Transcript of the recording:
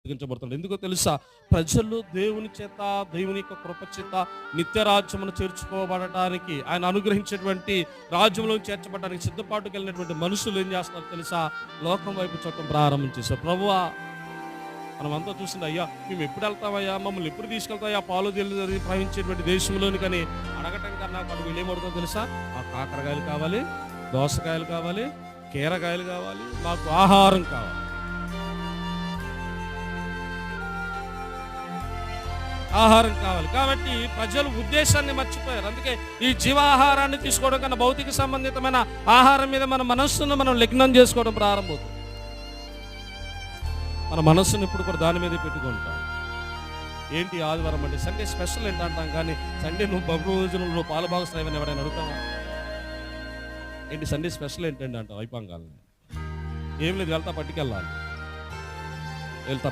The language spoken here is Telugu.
అప్పగించబడుతుంది. ఎందుకో తెలుసా? ప్రజలు దేవుని చేత, దేవుని యొక్క కృప చేత నిత్య రాజ్యమును చేర్చుకోబడటానికి, ఆయన అనుగ్రహించేటువంటి రాజ్యంలో చేర్చబడడానికి సిద్ధపాటుకు వెళ్ళినటువంటి మనుషులు ఏం చేస్తున్నారు తెలుసా? లోకం వైపు చూడటం ప్రారంభించేశారు. ప్రభువా, మనమంతా చూసింది, అయ్యా మేము ఎప్పుడు వెళ్తామయ్యా, మమ్మల్ని ఎప్పుడు తీసుకెళ్తాయా పాలు తేలి ప్రవహించేటువంటి దేశంలోని, కానీ అడగటం కన్నా వీళ్ళు ఏమడుగుతుందో తెలుసా? మాకు కాకరకాయలు కావాలి, దోసకాయలు కావాలి, కీరకాయలు కావాలి, మాకు ఆహారం కావాలి. ఆహారం కావాలి. కాబట్టి ప్రజలు ఉద్దేశాన్ని మర్చిపోయారు. అందుకే ఈ జీవాహారాన్ని తీసుకోవడం కన్నా భౌతిక సంబంధితమైన ఆహారం మీద మన మనస్సును మనం లగ్నం చేసుకోవడం ప్రారంభమవుతుంది. మన మనస్సును ఇప్పుడు కూడా దాని మీదే పెట్టుకుంటాం. ఏంటి ఆదివారం అంటే సండే స్పెషల్ ఏంటంటాం, కానీ సండే నువ్వు బహుభోజనంలో పాలుభాగస్వామి ఎవరైనా అడుగుతావా? ఏంటి సండే స్పెషల్ ఏంటండి అంటావు అయిపోగాలని. ఏం లేదు, వెళ్తా పట్టుకెళ్ళాలి, వెళ్తా